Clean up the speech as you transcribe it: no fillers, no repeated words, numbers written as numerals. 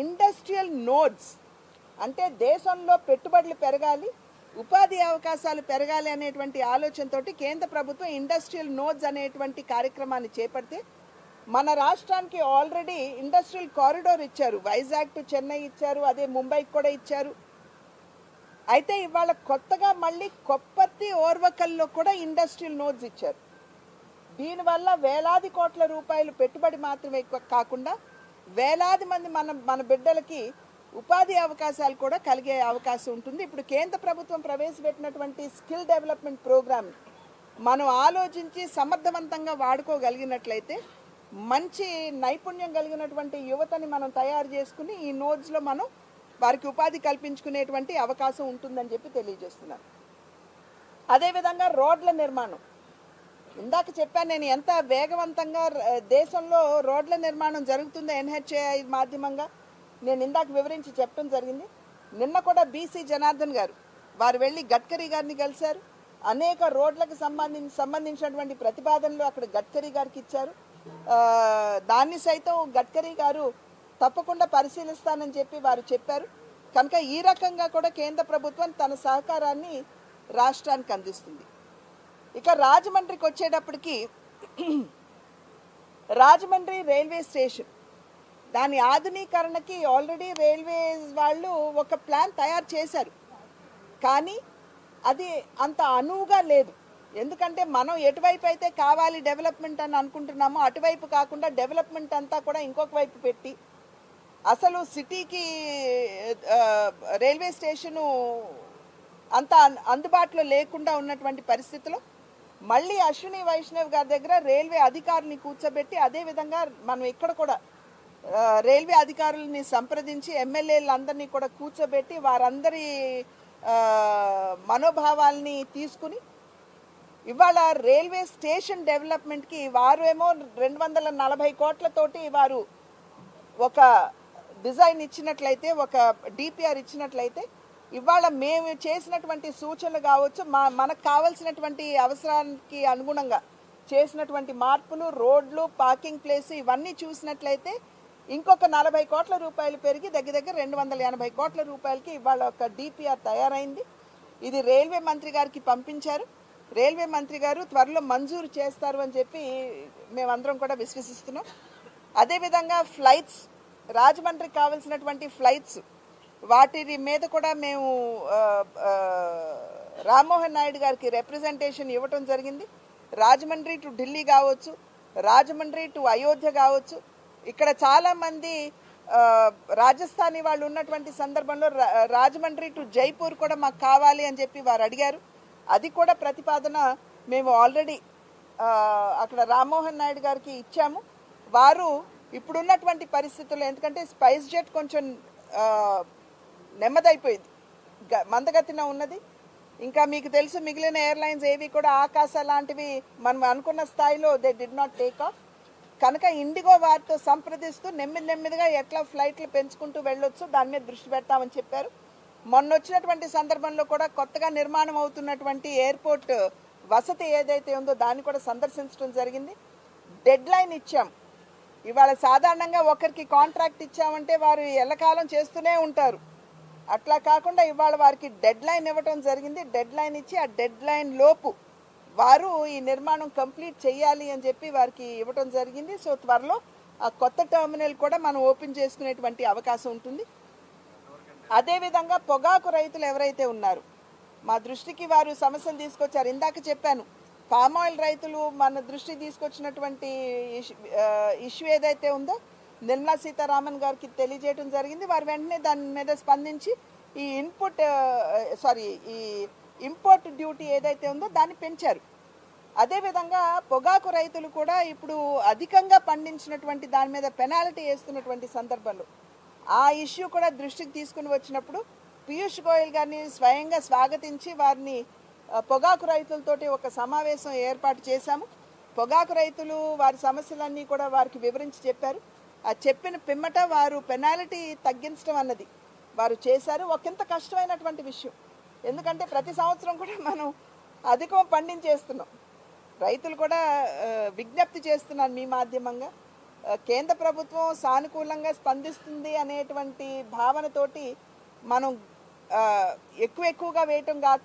Industrial nodes అంటే దేశంలో పెట్టుబడులు పెరగాలి, ఉపాధి అవకాశాలు పెరగాలి అనేటువంటి ఆలోచనతోటి కేంద్ర ప్రభుత్వం ఇండస్ట్రియల్ నోడ్స్ అనేటువంటి కార్యక్రమాన్ని చేపడితే మన రాష్ట్రానికి ఆల్రెడీ ఇండస్ట్రియల్ కారిడార్ ఇచ్చారు. వైజాగ్ టు చెన్నై ఇచ్చారు, అదే ముంబైకి కూడా ఇచ్చారు. అయితే ఇవాళ కొత్తగా మళ్ళీ కొప్పర్తి ఓర్వకల్లో కూడా ఇండస్ట్రియల్ నోడ్స్ ఇచ్చారు. దీనివల్ల వేలాది కోట్ల రూపాయలు పెట్టుబడి మాత్రమే కాకుండా వేలాది మంది మన బిడ్డలకి ఉపాధి అవకాశాలు కూడా కలిగే అవకాశం ఉంటుంది. ఇప్పుడు కేంద్ర ప్రభుత్వం ప్రవేశపెట్టినటువంటి స్కిల్ డెవలప్మెంట్ ప్రోగ్రామ్ మనం ఆలోచించి సమర్థవంతంగా వాడుకోగలిగినట్లయితే మంచి నైపుణ్యం కలిగినటువంటి యువతని మనం తయారు చేసుకుని ఈ నోడ్స్లో మనం వారికి ఉపాధి కల్పించుకునేటువంటి అవకాశం ఉంటుందని చెప్పి తెలియజేస్తున్నాను. అదేవిధంగా రోడ్ల నిర్మాణం, ఇందాక చెప్పాను నేను ఎంత వేగవంతంగా దేశంలో రోడ్ల నిర్మాణం జరుగుతుందో NHAI మాధ్యమంగా నేను ఇందాక వివరించి చెప్పడం జరిగింది. నిన్న కూడా BC జనార్దన్ గారు వారు వెళ్ళి గడ్కరీ గారిని కలిశారు. అనేక రోడ్లకు సంబంధించినటువంటి ప్రతిపాదనలు అక్కడ గడ్కరీ గారికి ఇచ్చారు. దాన్ని సైతం గడ్కరీ గారు తప్పకుండా పరిశీలిస్తానని చెప్పి వారు చెప్పారు. కనుక ఈ రకంగా కూడా కేంద్ర ప్రభుత్వం తన సహకారాన్ని రాష్ట్రానికి అందిస్తుంది. ఇక రాజమండ్రికి వచ్చేటప్పటికి రాజమండ్రి రైల్వే స్టేషన్ దాని ఆధునీకరణకి ఆల్రెడీ రైల్వేస్ వాళ్ళు ఒక ప్లాన్ తయారు చేశారు. కానీ అది అంత అనువుగా లేదు. ఎందుకంటే మనం ఎటువైపు అయితే కావాలి డెవలప్మెంట్ అని అనుకుంటున్నామో అటువైపు కాకుండా డెవలప్మెంట్ అంతా కూడా ఇంకొక వైపు పెట్టి అసలు సిటీకి రైల్వే స్టేషను అంత అందుబాటులో లేకుండా ఉన్నటువంటి పరిస్థితిలో మళ్ళీ అశ్విని వైష్ణవ్ గారి దగ్గర రైల్వే అధికారుల్ని కూర్చోబెట్టి అదేవిధంగా మనం ఇక్కడ కూడా రైల్వే అధికారులని సంప్రదించి ఎమ్మెల్యేలందరినీ కూడా కూర్చోబెట్టి వారందరి మనోభావాల్ని తీసుకుని ఇవాళ రైల్వే స్టేషన్ డెవలప్మెంట్కి వారేమో 240 కోట్లతోటి వారు ఒక డిజైన్ ఇచ్చినట్లయితే, ఒక DPR ఇచ్చినట్లయితే ఇవాళ మేము చేసినటువంటి సూచనలు కావచ్చు, మనకు కావాల్సినటువంటి అవసరానికి అనుగుణంగా చేసినటువంటి మార్పులు, రోడ్లు, పార్కింగ్ ప్లేస్ ఇవన్నీ చూసినట్లయితే ఇంకొక 40 కోట్ల రూపాయలు పెరిగి దగ్గర 280 కోట్ల రూపాయలకి ఇవాళ ఒక DPR తయారైంది. ఇది రైల్వే మంత్రి గారికి పంపించారు. రైల్వే మంత్రి గారు త్వరలో మంజూరు చేస్తారు అని చెప్పి మేమందరం కూడా విశ్వసిస్తున్నాం. అదేవిధంగా ఫ్లైట్స్, రాజమండ్రికి కావాల్సినటువంటి ఫ్లైట్స్ వాటి మీద కూడా మేము రామ్మోహన్ నాయుడు గారికి రిప్రజెంటేషన్ ఇవ్వటం జరిగింది. రాజమండ్రి టు ఢిల్లీ కావచ్చు, రాజమండ్రి టు అయోధ్య కావచ్చు, ఇక్కడ చాలామంది రాజస్థానీ వాళ్ళు ఉన్నటువంటి సందర్భంలో రాజమండ్రి టు జైపూర్ కూడా మాకు కావాలి అని చెప్పి వారు అడిగారు. అది కూడా ప్రతిపాదన మేము ఆల్రెడీ అక్కడ రామ్మోహన్ నాయుడు గారికి ఇచ్చాము. వారు ఇప్పుడున్నటువంటి పరిస్థితుల్లో, ఎందుకంటే స్పైస్ జెట్ కొంచెం నెమ్మదైపోయింది, మందగతిన ఉన్నది. ఇంకా మీకు తెలుసు మిగిలిన ఎయిర్లైన్స్ ఏవి కూడా ఆకాశ లాంటివి మనం అనుకున్న స్థాయిలో they did not take off. కనుక ఇండిగో వారితో సంప్రదిస్తూ నెమ్మదిగా ఎట్లా ఫ్లైట్లు పెంచుకుంటూ వెళ్ళొచ్చు దాని మీద దృష్టి పెడతామని చెప్పారు. మొన్న వచ్చినటువంటి సందర్భంలో కూడా కొత్తగా నిర్మాణం అవుతున్నటువంటి ఎయిర్పోర్ట్ వసతి ఏదైతే ఉందో దాన్ని కూడా సందర్శించడం జరిగింది. డెడ్ లైన్ ఇచ్చాం. ఇవాళ సాధారణంగా ఒకరికి కాంట్రాక్ట్ ఇచ్చామంటే వారు ఎల్లకాలం చేస్తూనే ఉంటారు. అట్లా కాకుండా ఇవాళ వారికి డెడ్ లైన్ ఇవ్వటం జరిగింది. డెడ్ లైన్ ఇచ్చి ఆ డెడ్ లైన్ లోపు వారు ఈ నిర్మాణం కంప్లీట్ చేయాలి అని చెప్పి వారికి ఇవ్వటం జరిగింది. సో త్వరలో ఆ కొత్త టెర్మినల్ కూడా మనం ఓపెన్ చేసుకునేటువంటి అవకాశం ఉంటుంది. అదేవిధంగా పొగాకు రైతులు ఎవరైతే ఉన్నారు మా దృష్టికి వారు సమస్యలు తీసుకొచ్చారు. ఇందాక చెప్పాను, పామ్ ఆయిల్ రైతులు మన దృష్టికి తీసుకొచ్చినటువంటి ఇష్యూ ఏదైతే ఉందో నిర్మలా సీతారామన్ గారికి తెలియజేయడం జరిగింది. వారు వెంటనే దాని మీద స్పందించి ఈ ఇంపోర్ట్ డ్యూటీ ఏదైతే ఉందో దాన్ని పెంచారు. అదేవిధంగా పొగాకు రైతులు కూడా ఇప్పుడు అధికంగా పండించినటువంటి దాని మీద పెనాల్టీ వేస్తున్నటువంటి సందర్భంలో ఆ ఇష్యూ కూడా దృష్టికి తీసుకుని వచ్చినప్పుడు పీయూష్ గోయల్ గారిని స్వయంగా స్వాగతించి వారిని పొగాకు రైతులతోటి ఒక సమావేశం ఏర్పాటు చేశాము. పొగాకు రైతులు వారి సమస్యలన్నీ కూడా వారికి వివరించి చెప్పారు. ఆ చెప్పిన పిమ్మట వారు పెనాల్టీ తగ్గించడం అన్నది వారు చేశారు. ఒకంత కష్టమైనటువంటి విషయం, ఎందుకంటే ప్రతి సంవత్సరం కూడా మనం అధికం పండించేస్తున్నాం. రైతులు కూడా విజ్ఞప్తి చేస్తున్నాను మీ మాధ్యమంగా, కేంద్ర ప్రభుత్వం సానుకూలంగా స్పందిస్తుంది అనేటువంటి భావనతోటి మనం ఎక్కువగా వేయటం